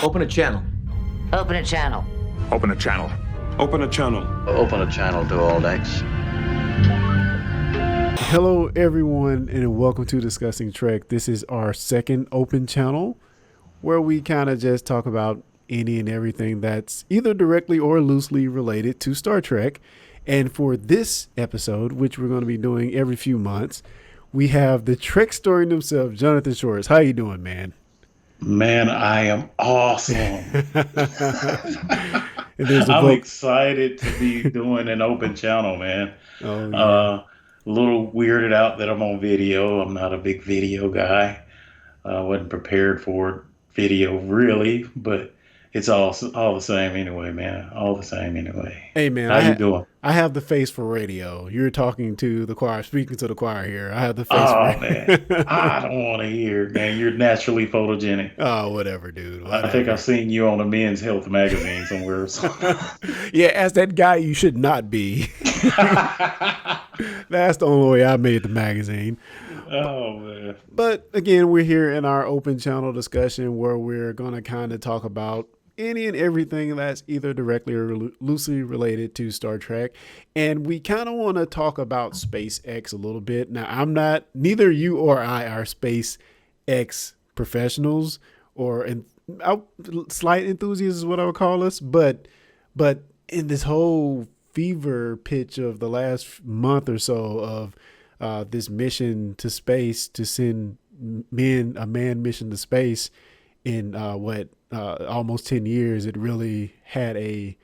Open a channel. Open a channel. Open a channel. Open a channel. Open a channel to all decks. Hello, everyone, and welcome to Discussing Trek. This is our second open channel where we kind of just talk about any and everything that's either directly or loosely related to Star Trek. And for this episode, which we're going to be doing every few months, we have the Trek story himself, Jonathan Shores. How you doing, man? Man, I am awesome. I'm excited to be doing an open channel, man. Oh, yeah. A little weirded out that I'm on video. I'm not a big video guy. I wasn't prepared for video, really, but it's all the same anyway, man. All the same anyway. Hey, man. How you doing? I have the face for radio. You're talking to the choir, speaking to the choir here. I have the face Oh, for man. I don't want to hear, man. You're naturally photogenic. Oh, whatever, dude. Whatever. I think I've seen you on a men's health magazine somewhere. Yeah, as that guy, you should not be. That's the only way I made the magazine. Oh, man. But again, we're here in our open channel discussion where we're going to kind of talk about any and everything that's either directly or loosely related to Star Trek. And we kind of want to talk about SpaceX a little bit. Now, neither you or I are SpaceX professionals or slight enthusiasts is what I would call us. But in this whole fever pitch of the last month or so of this mission to space to send a manned mission to space in almost 10 years, it really had a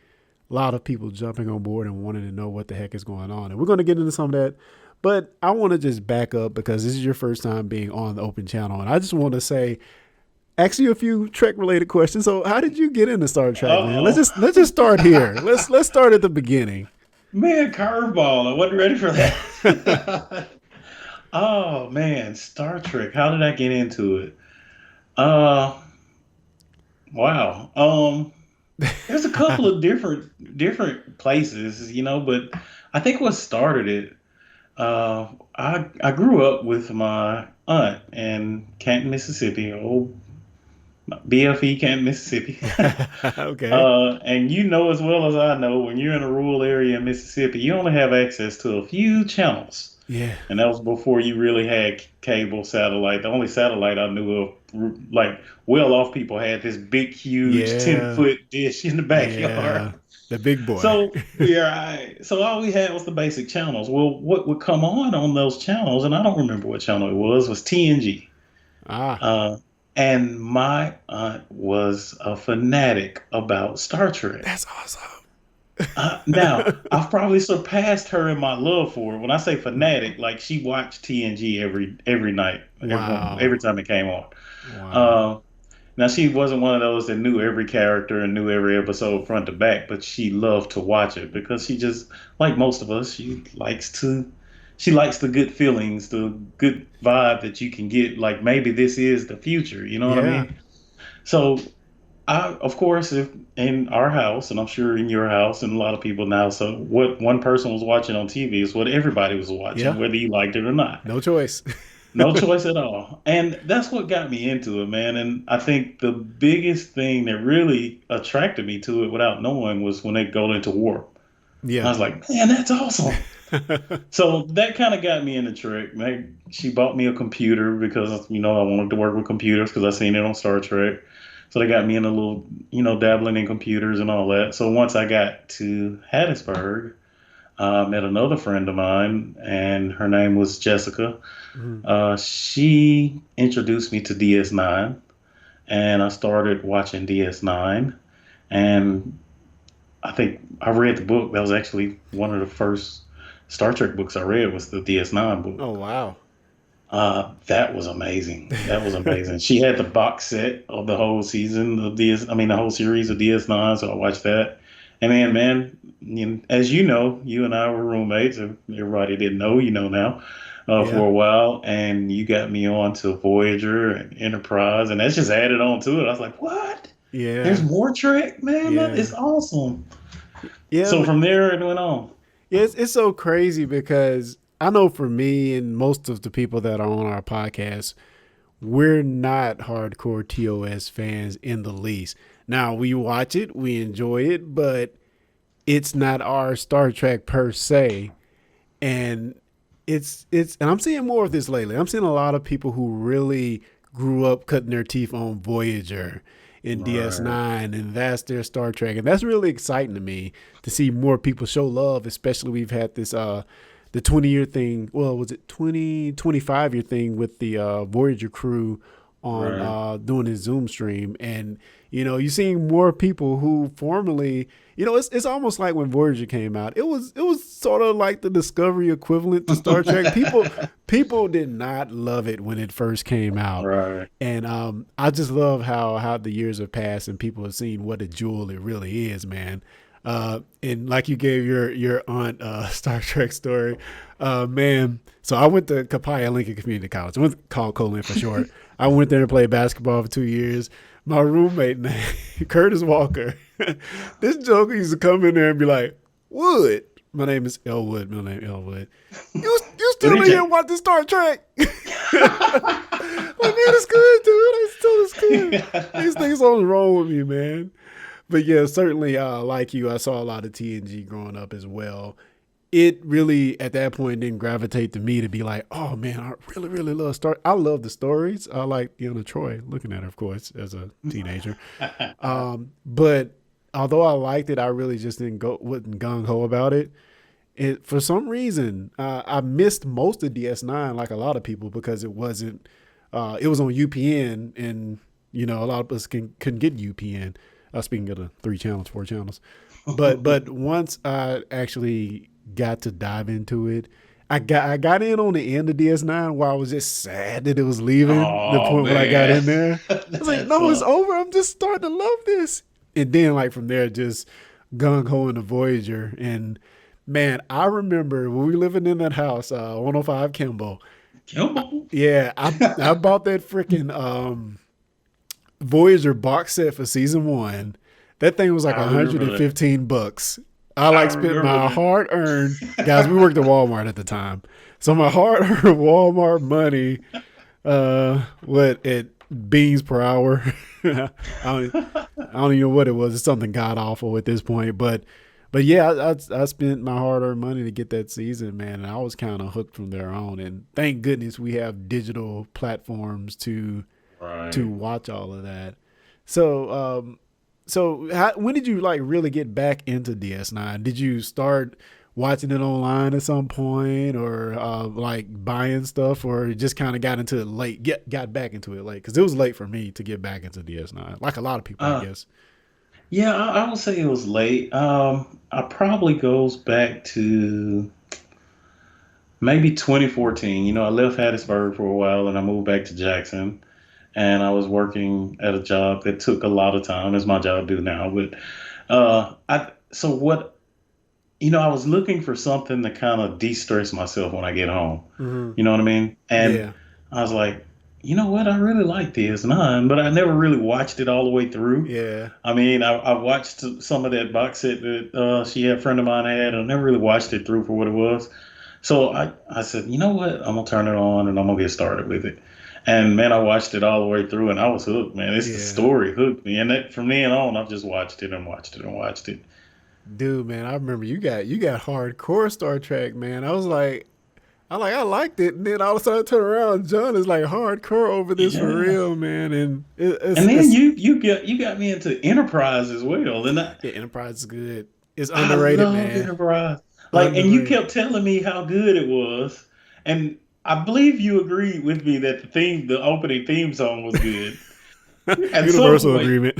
lot of people jumping on board and wanting to know what the heck is going on. And we're going to get into some of that, but I want to just back up because this is your first time being on the open channel. And I just want to ask you a few Trek related questions. So how did you get into Star Trek, man? Let's just start here. Let's start at the beginning. Man, curveball. I wasn't ready for that. Oh man, Star Trek. How did I get into it? Wow. There's a couple of different places, but I think what started it, I grew up with my aunt in Canton, Mississippi, old BFE Canton, Mississippi. Okay. And you know as well as I know, when you're in a rural area in Mississippi, you only have access to a few channels. Yeah. And that was before you really had cable satellite. The only satellite I knew of, like well-off people, had this big, huge 10-foot dish in the backyard. Yeah, the big boy. So, so all we had was the basic channels. Well, what would come on those channels, and I don't remember what channel it was TNG. And my aunt was a fanatic about Star Trek. That's awesome. Now, I've probably surpassed her in my love for it. When I say fanatic, like she watched TNG every night, every time it came on. Wow. Now, she wasn't one of those that knew every character and knew every episode front to back, but she loved to watch it because she just, like most of us, she likes the good feelings, the good vibe that you can get. Like maybe this is the future, you know what I mean? So of course, if in our house, and I'm sure in your house and a lot of people now, so what one person was watching on TV is what everybody was watching, whether you liked it or not. No choice. No choice at all. And that's what got me into it, man. And I think the biggest thing that really attracted me to it without knowing was when they go into warp. Yeah. I was like, man, that's awesome. So that kind of got me into Trek. She bought me a computer because, I wanted to work with computers because I seen it on Star Trek. So they got me in a little, dabbling in computers and all that. So once I got to Hattiesburg, I met another friend of mine, and her name was Jessica. Mm-hmm. She introduced me to DS9, and I started watching DS9. And I think I read the book. That was actually one of the first Star Trek books I read was the DS9 book. Oh, wow. That was amazing. She had the box set of the whole season of the whole series of DS9. So I watched that. And then, man, as you know, you and I were roommates. Everybody didn't know, now, for a while. And you got me on to Voyager and Enterprise, and that's just added on to it. I was like, what? Yeah. There's more Trek, man. Yeah. That is awesome. Yeah. So from there, it went on. Yeah, it's so crazy because I know for me and most of the people that are on our podcast, we're not hardcore TOS fans in the least. Now we watch it, we enjoy it, but it's not our Star Trek per se. And and I'm seeing more of this lately. I'm seeing a lot of people who really grew up cutting their teeth on Voyager and Right. DS9, and that's their Star Trek, and that's really exciting to me to see more people show love. Especially we've had this the 20-year thing. Well, was it 25-year thing with the Voyager crew on Right. doing his Zoom stream, and you're seeing more people who formerly, it's almost like when Voyager came out. It was sort of like the Discovery equivalent to Star Trek. People did not love it when it first came out, Right. and I just love how the years have passed and people have seen what a jewel it really is, man. And like you gave your aunt Star Trek story, man. So I went to Capaya Lincoln Community College. I went to call Colin for short. I went there and played basketball for 2 years. My roommate named Curtis Walker. This joker used to come in there and be like, "Wood, my name is Elwood. Middle name Elwood. You What still in did here you? watching Star Trek?" Like, man, it's good, dude. It's good. These things on wrong with me, man. But yeah, certainly, like you, I saw a lot of TNG growing up as well. It really, at that point, didn't gravitate to me to be like, oh man, I really, really love Star. I love the stories. I like Troy, looking at her, of course, as a teenager. But although I liked it, I really just wasn't gung ho about it. For some reason, I missed most of DS9, like a lot of people, because it wasn't. It was on UPN, and a lot of us couldn't get UPN. Speaking of the 3 channels, 4 channels, but once I actually got to dive into it, I got in on the end of DS9 where I was just sad that it was leaving. The Oh point when I got man, in there, I was like, that's no, it's over. I'm just starting to love this. And then like from there, just gung ho into Voyager. And man, I remember when we were living in that house, 105 Kimball. Kimball. Yeah, I bought that freaking Voyager box set for season 1. That thing was like I remember that. $115. I I like spent my remember hard earned, guys. We worked at Walmart at the time, so my hard earned Walmart money, what at beans per hour. I don't even know what it was. It's something god awful at this point, but yeah, I spent my hard earned money to get that season, man, and I was kind of hooked from there on. And thank goodness we have digital platforms that. to Right. watch all of that. So, when did you like really get back into DS9? Did you start watching it online at some point, or like buying stuff, or just kind of got into it late? Got back into it late because it was late for me to get back into DS9, like a lot of people, I Uh, guess. yeah, I would say it was late. I probably goes back to maybe 2014. I left Hattiesburg for a while and I moved back to Jackson. And I was working at a job that took a lot of time, as my job do now. But I so what I was looking for something to kind of de-stress myself when I get home. Mm-hmm. You know what I mean? And Yeah, I was like, you know what? I really like DS9, but I never really watched it all the way through. yeah, I mean, I watched some of that box set that a friend of mine had. I never really watched it through for what it was. So I said, you know what? I'm gonna turn it on and I'm gonna get started with it. And man, I watched it all the way through and I was hooked, man. It's the yeah. story hooked me. And that from then on, I've just watched it and watched it and watched it. Dude, man, I remember you got hardcore Star Trek, man. I liked it, and then all of a sudden I turn around, John is like hardcore over this for Yeah. real, man. And it's And then it's you got me into Enterprise as well. And yeah, Enterprise is good. It's I underrated, loved man. Enterprise. And you Underrated. kept telling me how good it was. And I believe you agreed with me that the opening theme song was good at some Universal point. agreement.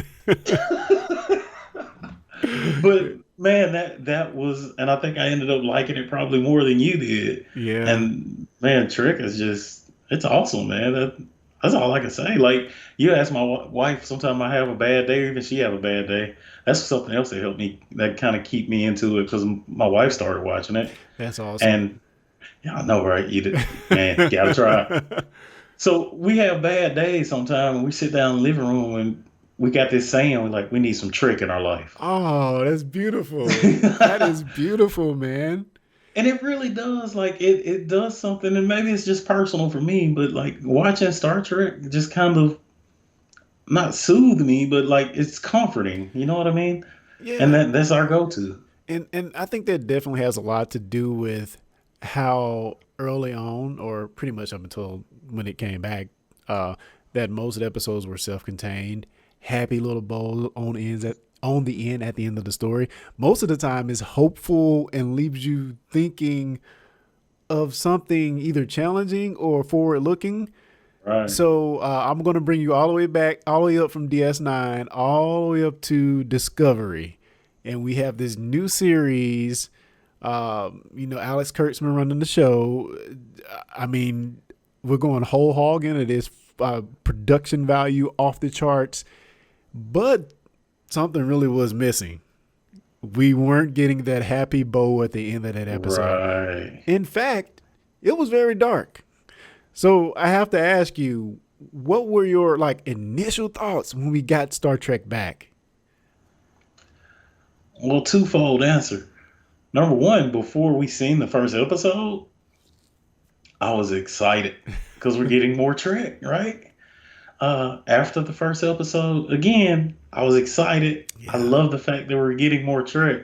But man, that was, and I think I ended up liking it probably more than you did. Yeah, And man, Trek is just, it's awesome, man. That's all I can say. Like you ask my wife, sometimes I have a bad day, or even she have a bad day. That's something else that helped me, that kind of keep me into it because my wife started watching it, that's awesome. and yeah, I know, right? Man, gotta try. So we have bad days sometimes, and we sit down in the living room and we got this saying, we're like, we need some Trek in our life. Oh, that's beautiful. That is beautiful, man. And it really does, like it does something, and maybe it's just personal for me, but like watching Star Trek just kind of not soothe me, but like it's comforting. You know what I mean? And Yeah. that's our go-to. And I think that definitely has a lot to do with how early on, or pretty much up until when it came back, uh, that most episodes were self-contained, happy little bow on the end at the end of the story. Most of the time is hopeful and leaves you thinking of something either challenging or forward looking. Right. So I'm going to bring you all the way back, all the way up from DS9, all the way up to Discovery. And we have this new series. Alex Kurtzman running the show. I mean, we're going whole hog into this, production value off the charts. But something really was missing. We weren't getting that happy bow at the end of that episode. Right. In fact, it was very dark. So I have to ask you, what were your initial thoughts when we got Star Trek back? Well, twofold answer. Number one, before we seen the first episode, I was excited because we're getting more Trek, right? After the first episode, again, I was excited. I Yeah. love the fact that we're getting more Trek.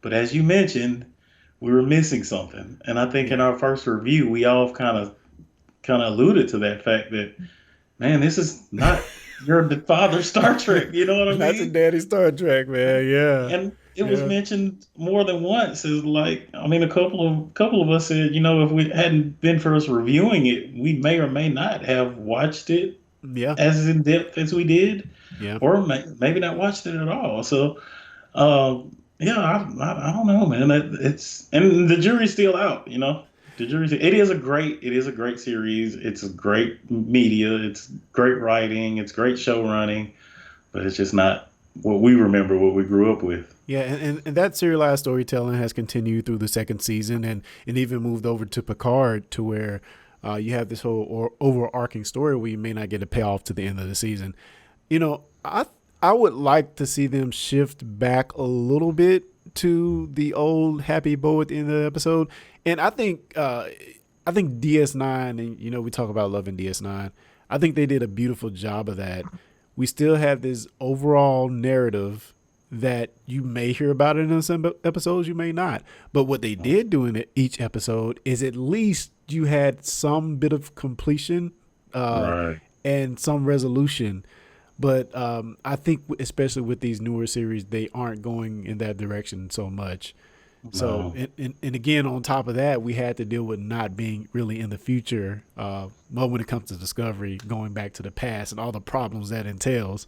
But as you mentioned, we were missing something. And I think in Yeah. our first review, we all kind of alluded to that fact that, man, this is not your father Star Trek. You know what I Not your mean? daddy Star Trek, man. Yeah. And it was Yeah. mentioned more than once. Is like, I mean, a couple of us said, if we hadn't been for us reviewing it, we may or may not have watched it Yeah. as in depth as we did, Yeah. or maybe not watched it at all. So, yeah, I don't know, man. It's and the jury's still out. It is a great series. It's a great media. It's great writing. It's great show running, but it's just not what we remember, what we grew up with. Yeah, and that serialized storytelling has continued through the second season, and even moved over to Picard, to where you have this whole overarching story where you may not get a payoff to the end of the season. I would like to see them shift back a little bit to the old happy bow at the end of the episode, and I think DS9, and we talk about loving DS9. I think they did a beautiful job of that. We still have this overall narrative that you may hear about it in some episodes, you may not. But what they did do in each episode is at least you had some bit of completion, uh, Right. and some resolution. But I think, especially with these newer series, they aren't going in that direction so much. So, No. and again, on top of that, we had to deal with not being really in the future. Well, when it comes to Discovery, going back to the past and all the problems that entails.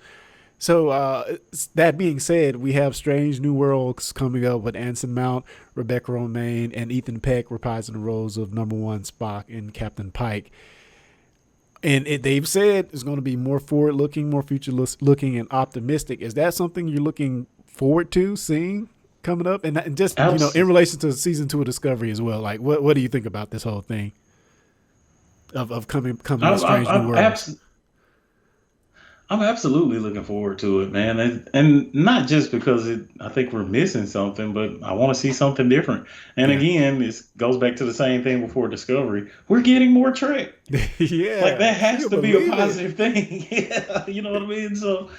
So, that being said, we have Strange New Worlds coming up with Anson Mount, Rebecca Romaine, and Ethan Peck reprising the roles of Number One Spock and Captain Pike. And they've said it's going to be more forward looking, more future looking, and optimistic. Is that something you're looking forward to seeing coming up? And just, in Abs- relation to season 2 of Discovery as well, like what do you think about this whole thing of coming to I'm, I'm, Strange New I'm, Worlds? abs- I'm absolutely looking forward to it, man, and not just because I think we're missing something, but I want to see something different. And Yeah. again, it goes back to the same thing before Discovery. We're getting more Trek. Like Yeah. that has You to be a believe it. positive thing. Yeah, you know what I mean. So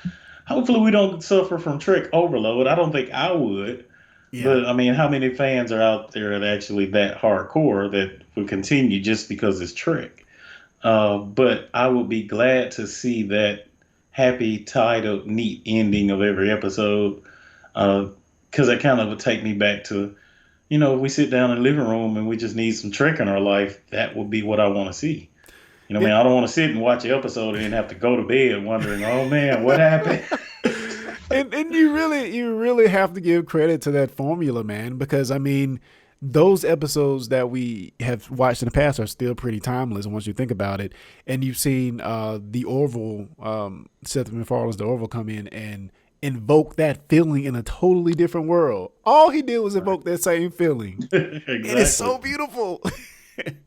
hopefully we don't suffer from Trek overload. I don't think I would, Yeah. but I mean, how many fans are out there that actually that hardcore that would continue just because it's Trek? But I would be glad to see that happy, tied up, neat ending of every episode. Because that kind of would take me back to, if we sit down in the living room and we just need some Trek in our life, that would be what I want to see. Yeah. I don't want to sit and watch the episode and then have to go to bed wondering, oh man, what happened? And you really have to give credit to that formula, man, because I mean, those episodes that we have watched in the past are still pretty timeless once you think about it. And you've seen the Orville, Seth MacFarlane's The Orville, come in and invoke that feeling in a totally different world. All he did was Right. invoke that same feeling. It is Exactly. so beautiful.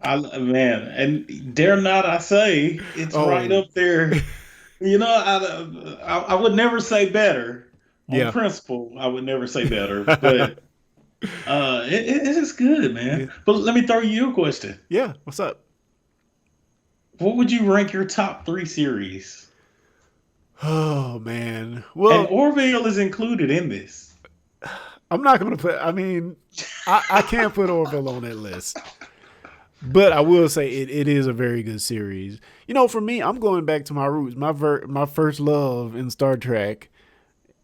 Man, and dare not I say, it's right Oh, up there. I would never say better on yeah. principle. I would never say better, but It's good, man. It- But let me throw you a question. yeah, what's up? What would you rank your top three series? Oh man. And Well, Orville is included in this. I'm not gonna put. I mean, I can't put Orville on that list, but I will say it is a very good series. You know, for me, I'm going back to my roots. My first love in Star Trek,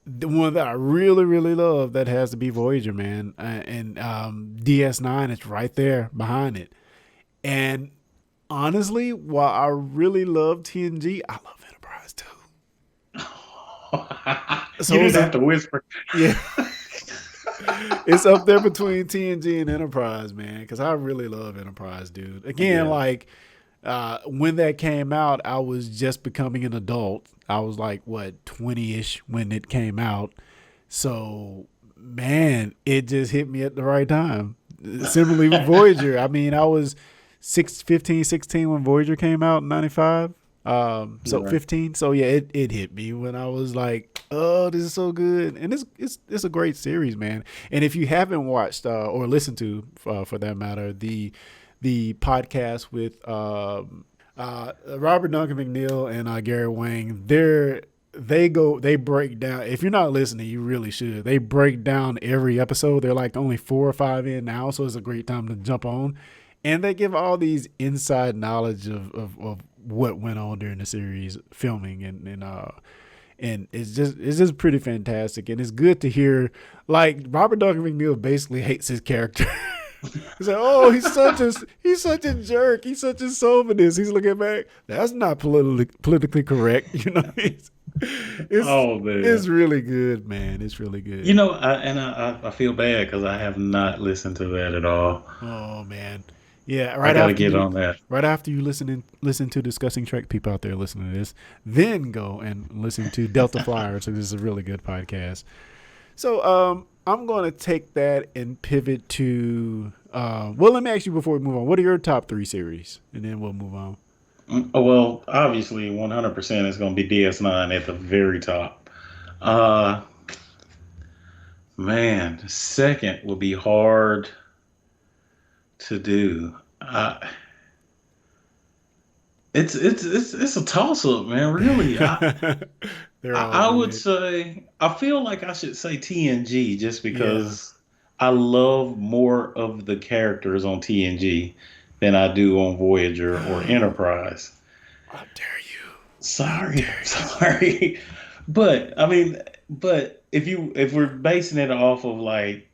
the one that I really really love, that has to be Voyager, man, and DS9 is right there behind it. And honestly, while I really love TNG, I love Enterprise too. You So didn't have to whisper. yeah, it's up there between TNG and Enterprise, man. Because I really love Enterprise, dude. Again, Yeah. like when that came out, I was just becoming an adult. I was like what 20ish when it came out. So man, it just hit me at the right time. Similarly with Voyager, I mean, I was 15, 16 when Voyager came out in '95. So Right. 15. So yeah, it hit me when I was like, oh, this is so good, and it's a great series, man. And if you haven't watched or listened to, for that matter, the podcast with Robert Duncan McNeil and Gary Wang, they break down. If you're not listening, you really should. They break down every episode. They're like only 4 or 5 in now, so it's a great time to jump on. And they give all these inside knowledge of what went on during the series filming, and it's just pretty fantastic. And it's good to hear, like, Robert Duncan McNeil basically hates his character. He's like, oh, he's such a jerk. He's such a chauvinist. He's looking back. That's not politically correct. Oh man. It's really good, man. It's really good. I feel bad because I have not listened to that at all. Oh man, yeah. I gotta get on that. Right after you listen to Discussing Trek, people out there listening to this, then go and listen to Delta Flyer. So this is a really good podcast. So I'm going to take that and pivot to. Well, let me ask you before we move on. What are your top 3 series, and then we'll move on. Well, obviously, 100% is going to be DS9 at the very top. Uh, Man, second would be hard to do. It's a toss up, man. Really, They're all I would good. say I feel like I should say TNG just Yeah. because I love more of the characters on TNG than I do on Voyager or Enterprise. How dare you? How Sorry, dare you? sorry, but I mean, but if we're basing it off of like,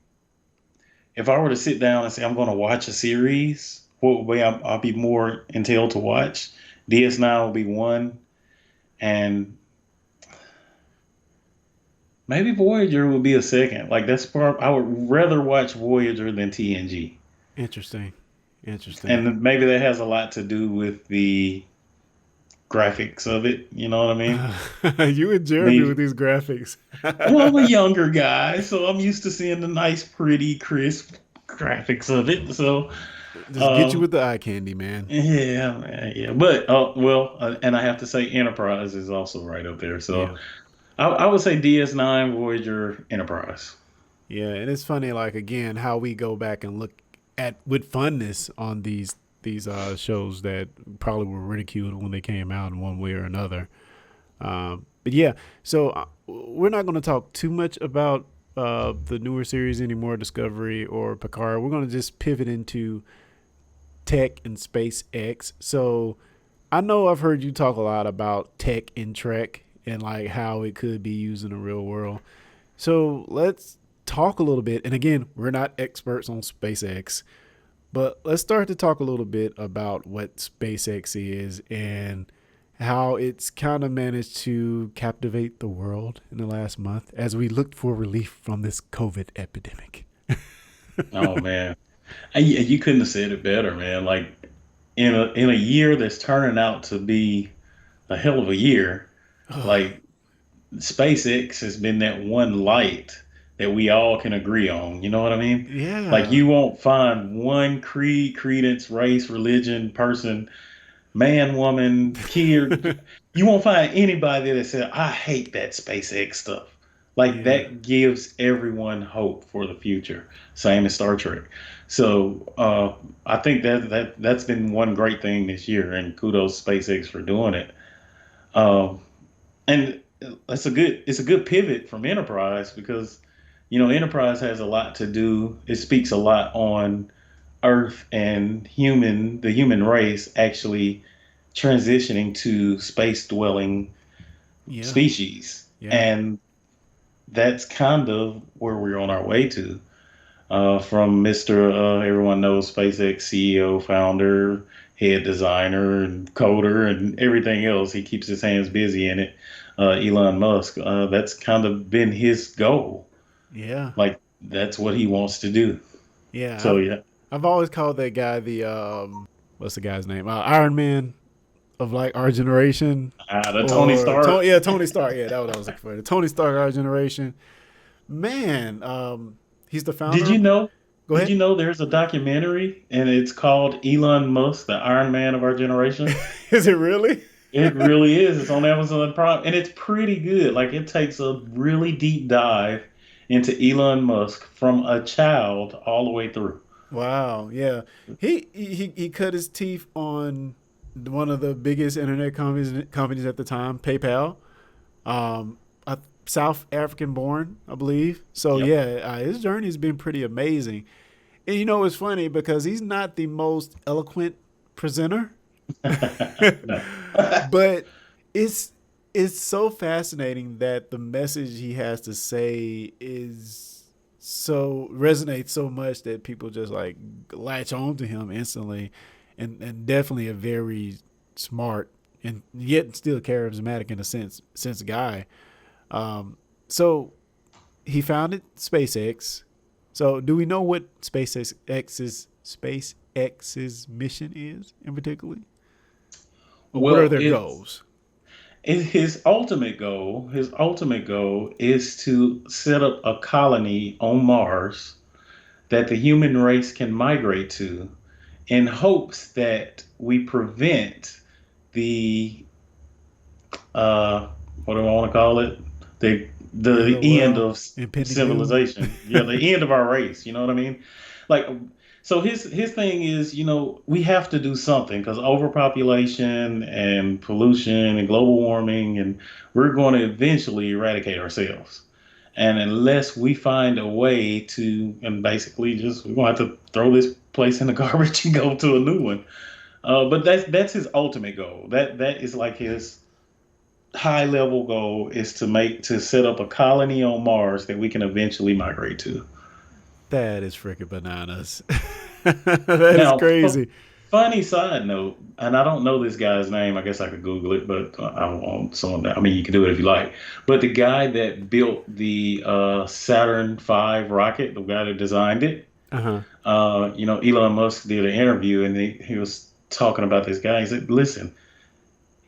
if I were to sit down and say I'm going to watch a series, what way I'll be more entailed to watch? DS9 will be one, and maybe Voyager would be a second. Like that's part. I would rather watch Voyager than TNG, Interesting. Interesting. and maybe that has a lot to do with the graphics of it. You know what I mean? You and Jeremy with Me, these graphics. well, I'm a younger guy, so I'm used to seeing the nice, pretty, crisp graphics of it. So, Just get you um, with the eye candy, man. yeah, man, yeah. But and I have to say, Enterprise is also right up there. So Yeah. I would say DS9, Voyager, Enterprise. Yeah, and it's funny, like again, how we go back and look at with funness on these shows that probably were ridiculed when they came out in one way or another. But yeah, so we're not going to talk too much about the newer series anymore, Discovery or Picard. We're going to just pivot into tech and SpaceX. So I know I've heard you talk a lot about tech and Trek and like how it could be used in the real world. So let's talk a little bit. And again, we're not experts on SpaceX, but let's start to talk a little bit about what SpaceX is and how it's kind of managed to captivate the world in the last month as we looked for relief from this COVID epidemic. Oh man, you couldn't have said it better, man. Like in a year that's turning out to be a hell of a year, like SpaceX has been that one light that we all can agree on. You know what I mean? Like Yeah. you won't find one creed, credence, race, religion, person, man, woman, kid. You won't find anybody that said, "I hate that SpaceX stuff." Like Yeah. that gives everyone hope for the future. Same as Star Trek. So I think that's been one great thing this year, and kudos SpaceX for doing it. Um, and it's a good pivot from Enterprise because Enterprise has a lot to do. It speaks a lot on Earth and the human race actually transitioning to space dwelling Yeah. species, Yeah. and that's kind of where we're on our way to. From Mr. Everyone knows SpaceX CEO, founder, head designer, and coder, and everything else. He keeps his hands busy in it. Elon Musk. That's kind of been his goal. Yeah. Like that's what he wants to do. Yeah. So yeah, I've always called that guy the what's the guy's name? Iron Man of like our generation. the Tony Or Stark. Tony Stark. Yeah, that's what I was looking for. The Tony Stark our generation. Man, he's the Did founder you of. know? Go Did ahead. you know there's a documentary and it's called Elon Musk, the Iron Man of our generation? Is it really? It really is. It's on Amazon Prime, and it's pretty good. Like it takes a really deep dive into Elon Musk from a child all the way through. Wow. Yeah. He cut his teeth on one of the biggest internet companies at the time, PayPal. A South African born, I believe. So Yep. yeah, his journey has been pretty amazing. And it's funny because he's not the most eloquent presenter, No. but it's it's so fascinating that the message he has to say is so resonates so much that people just like latch on to him instantly, and definitely a very smart and yet still charismatic in a sense guy. So he founded SpaceX. So do we know what SpaceX's mission is in particular? Or what are Well, their it's goals? his ultimate goal is to set up a colony on Mars that the human race can migrate to in hopes that we prevent the uh, what do I want to call it? The Yeah, end well, of impending doom. civilization. Yeah, the end of our race. You know what I mean? Like, so his thing is, we have to do something because overpopulation and pollution and global warming, and we're going to eventually eradicate ourselves. And unless we find a way to, and basically just we're gonna have to throw this place in the garbage and go to a new one. But that's his ultimate goal. That is like his high level goal is to set up a colony on Mars that we can eventually migrate to. That is freaking bananas. That is Now, crazy. funny side note, and I don't know this guy's name. I guess I could Google it, but I won't. I mean, you can do it if you like. But the guy that built the Saturn V rocket, the guy that designed it, Uh huh. Elon Musk did an interview, and he was talking about this guy. He said, "Listen,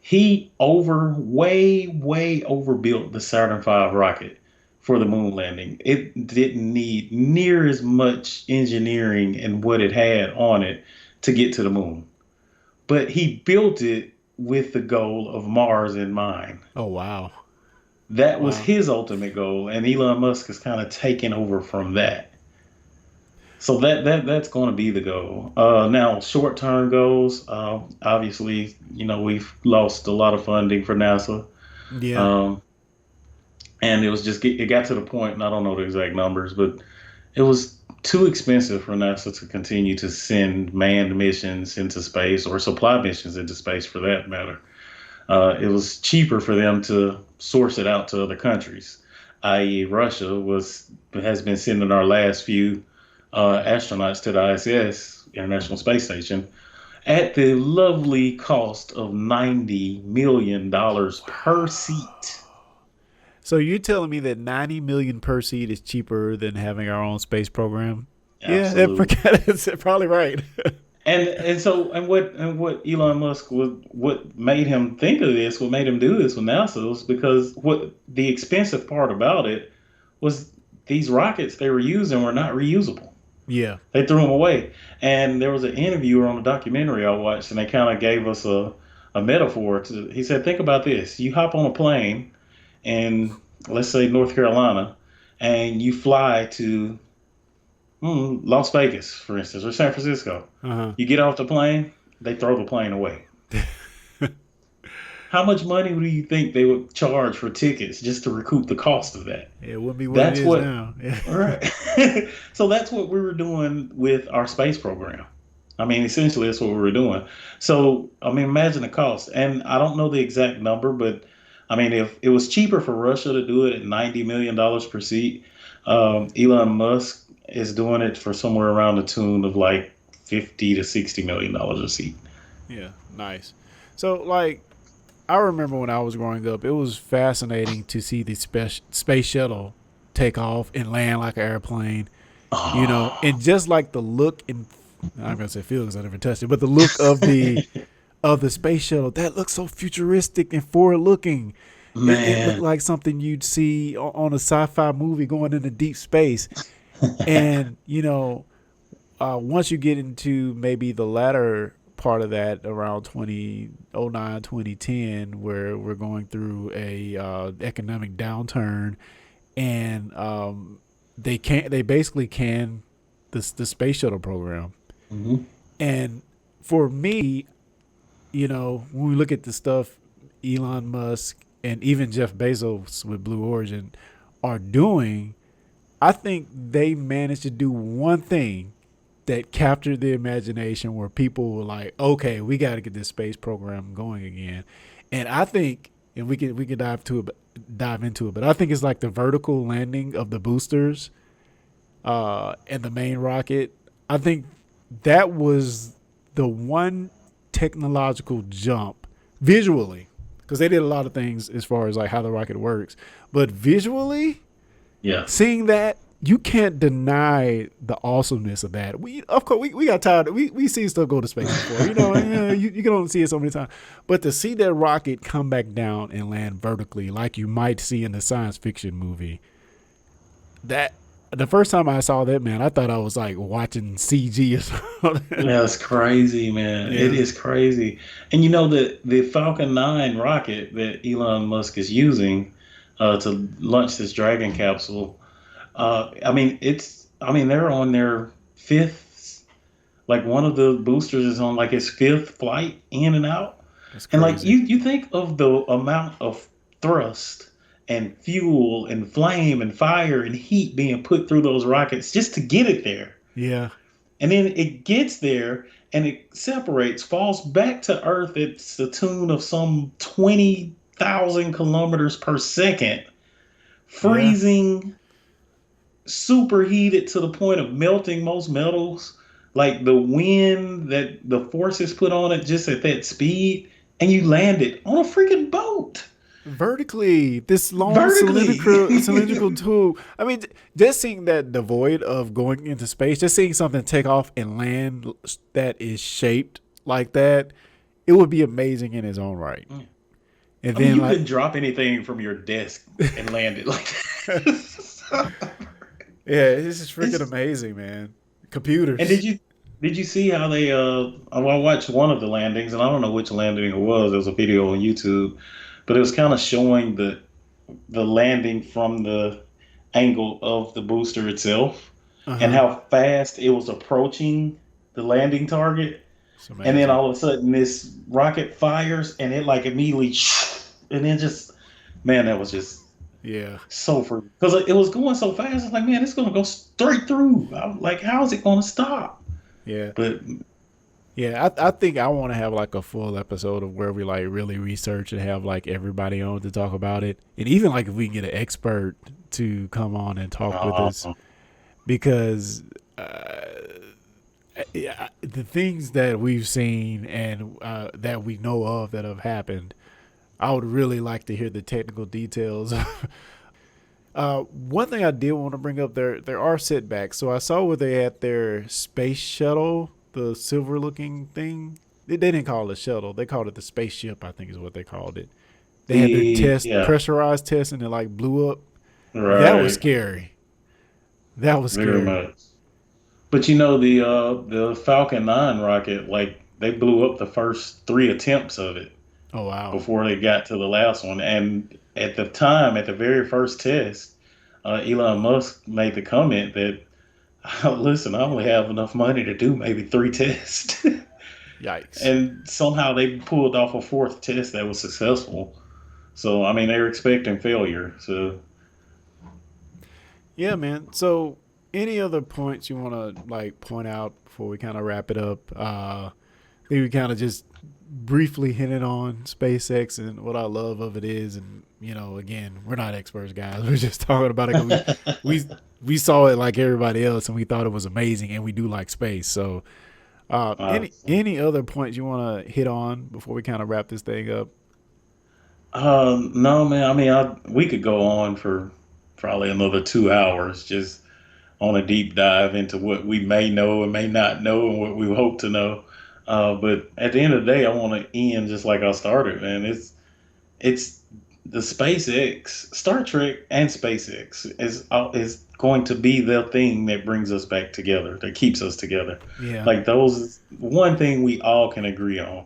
he way overbuilt the Saturn V rocket for the moon landing. It didn't need near as much engineering and what it had on it to get to the moon. But he built it with the goal of Mars in mind. Oh wow. That was Wow. his ultimate goal, and Elon Musk is kind of taking over from that. So that's going to be the goal. Now, short term goals. Obviously, we've lost a lot of funding for NASA. Yeah. Um, and it got to the point, and I don't know the exact numbers, but it was too expensive for NASA to continue to send manned missions into space or supply missions into space for that matter. It was cheaper for them to source it out to other countries, i.e., Russia has been sending our last few astronauts to the ISS, International Space Station, at the lovely cost of $90 million per seat. So you're telling me that 90 million per seat is cheaper than having our own space program? Yeah, Absolutely. that's probably right. And what Elon Musk what made him think of this, what made him do this with NASA was because what the expensive part about it was these rockets they were using were not reusable. Yeah. They threw them away. And there was an interviewer on a documentary I watched, and they kind of gave us a metaphor. He said, think about this. You hop on a plane, and let's say North Carolina, and you fly to Las Vegas, for instance, or San Francisco. Uh-huh. You get off the plane, they throw the plane away. How much money do you think they would charge for tickets just to recoup the cost of that? It wouldn't be what it That's is what, now. all right. So that's what we were doing with our space program. I mean, essentially, that's what we were doing. So, I mean, imagine the cost. And I don't know the exact number, but I mean, if it was cheaper for Russia to do it at $90 million per seat, Elon Musk is doing it for somewhere around the tune of like 50 to $60 million a seat. Yeah, nice. So, like, I remember when I was growing up, it was fascinating to see the space shuttle take off and land like an airplane, Oh. and just like the look and I'm gonna say feel because I never touched it, but the look of the space shuttle that looks so futuristic and forward looking. It looked Man. like something you'd see on a sci-fi movie going into deep space. And once you get into maybe the latter part of that around 2009 2010 where we're going through a economic downturn and they basically can the space shuttle program. Hmm. And for me, when we look at the stuff Elon Musk and even Jeff Bezos with Blue Origin are doing, I think they managed to do one thing that captured the imagination where people were like, okay, we got to get this space program going again. And I think, and we can dive into it, but I think it's like the vertical landing of the boosters and the main rocket. I think that was the one technological jump visually, because they did a lot of things as far as like how the rocket works, but visually Yeah. seeing that, you can't deny the awesomeness of that. Of course we got tired. We see stuff go to space before, you can only see it so many times. But to see that rocket come back down and land vertically, like you might see in the science fiction movie, that the first time I saw that, man, I thought I was like watching CG or something. Yeah, it's crazy, man. It Yeah. is crazy. And you know that the Falcon 9 rocket that Elon Musk is using to launch this Dragon capsule, I mean, they're on their fifth, like one of the boosters is on like its fifth flight in and out. That's And like crazy. you think of the amount of thrust and fuel and flame and fire and heat being put through those rockets just to get it there. Yeah. And then it gets there and it separates, falls back to Earth at the tune of some 20,000 kilometers per second, Yeah. freezing, superheated to the point of melting most metals. Like the wind that the forces put on it just at that speed, and you land it on a freaking boat Vertically, this long vertically. cylindrical tube. I mean, just seeing that devoid of going into space, just seeing something take off and land that is shaped like that, it would be amazing in its own right. And I mean, then you like, couldn't drop anything from your desk and land it like that. yeah, it's just freaking It's amazing, man. And Computers. did you see how they I watched one of the landings and I don't know which landing it was. There was a video on YouTube, but it was kind of showing the landing from the angle of the booster itself Uh and huh. how fast it was approaching the landing target. It's And then amazing. all of a sudden this rocket fires and it like immediately and then just man, that was just Yeah. so for because it was going so fast. It's like, man, it's gonna go straight through. I'm like, how is it gonna stop? Yeah. But Yeah, I think I want to have like a full episode of where we like really research and have like everybody on to talk about it, and even like if we can get an expert to come on and talk with us, uh, because yeah, the things that we've seen and that we know of that have happened, I would really like to hear the technical details. One thing I did want to bring up, there are setbacks. So I saw where they had their space shuttle, the silver looking thing. They didn't call it a shuttle. They called it the spaceship, I think is what they called it. They had their test, yeah, pressurized test, and it like blew up. That was right, scary. That was very scary. much. But you know the Falcon 9 rocket, like they blew up the first three attempts of it Oh wow. before they got to the last one, and at the time, at the very first test, Elon Musk made the comment that, listen, I only have enough money to do maybe 3 tests. Yikes. And somehow they pulled off a 4th test that was successful. So, I mean, they were expecting failure. So, Yeah, man. So, any other points you want to like point out before we kind of wrap it up? I think we kind of just briefly hinted on SpaceX and what I love of it is, and again, we're not experts, guys. We're just talking about it. 'Cause we saw it like everybody else, and we thought it was amazing, and we do like space. So, any other points you want to hit on before we kind of wrap this thing up? no, man. I mean, we could go on for probably another 2 hours just on a deep dive into what we may know and may not know and what we hope to know. But at the end of the day, I want to end just like I started, man. It's the SpaceX, Star Trek, and SpaceX is going to be the thing that brings us back together, that keeps us together. Yeah. Like those is one thing we all can agree on,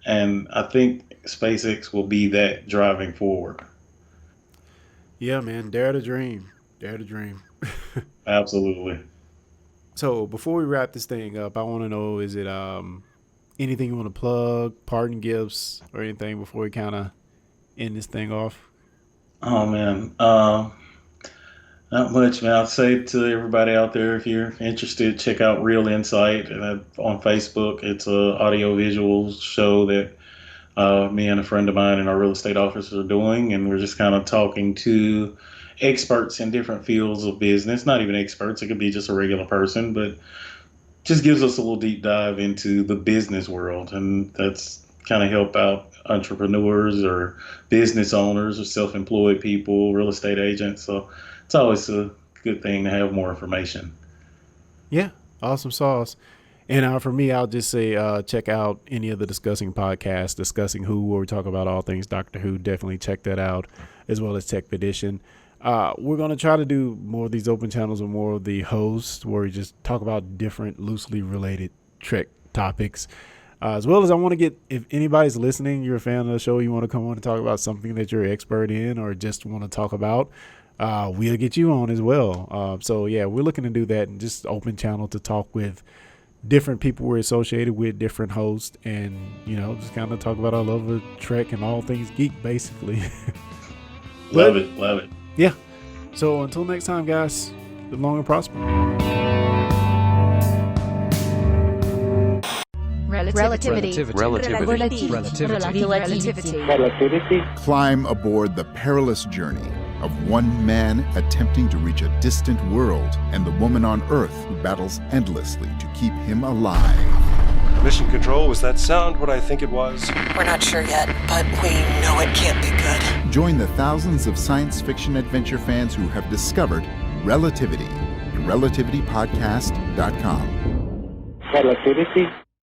and I think SpaceX will be that driving forward. Yeah, man. Dare to dream. Dare to dream. Absolutely. So before we wrap this thing up, I want to know: is it anything you want to plug, parting gifts, or anything before we kind of end this thing off? Oh man, not much, man. I'd say to everybody out there, if you're interested, check out Real Insight on Facebook. It's a audio visual show that me and a friend of mine in our real estate office are doing, and we're just kind of talking to experts in different fields of business. Not even experts; it could be just a regular person, but just gives us a little deep dive into the business world, and that's kind of help out entrepreneurs or business owners or self-employed people, real estate agents. So it's always a good thing to have more information. Yeah, awesome sauce. And for me, I'll just say check out any of the Discussing podcasts, Discussing Who, where we talk about all things Doctor Who. Definitely check that out, as well as Tech Edition. We're going to try to do more of these open channels with more of the hosts, where we just talk about different loosely related Trek topics. As well as I want to get, if anybody's listening, you're a fan of the show, you want to come on and talk about something that you're an expert in or just want to talk about, we'll get you on as well. So yeah, we're looking to do that and just open channel to talk with different people we're associated with, different hosts, and just kind of talk about our love of Trek and all things geek, basically. Love it. Yeah. So until next time, guys, live long and prosper. Relativity. Climb aboard the perilous journey of one man attempting to reach a distant world and the woman on Earth who battles endlessly to keep him alive. Mission Control, was that sound what I think it was? We're not sure yet, but we know it can't be good. Join the thousands of science fiction adventure fans who have discovered Relativity at relativitypodcast.com. Relativity.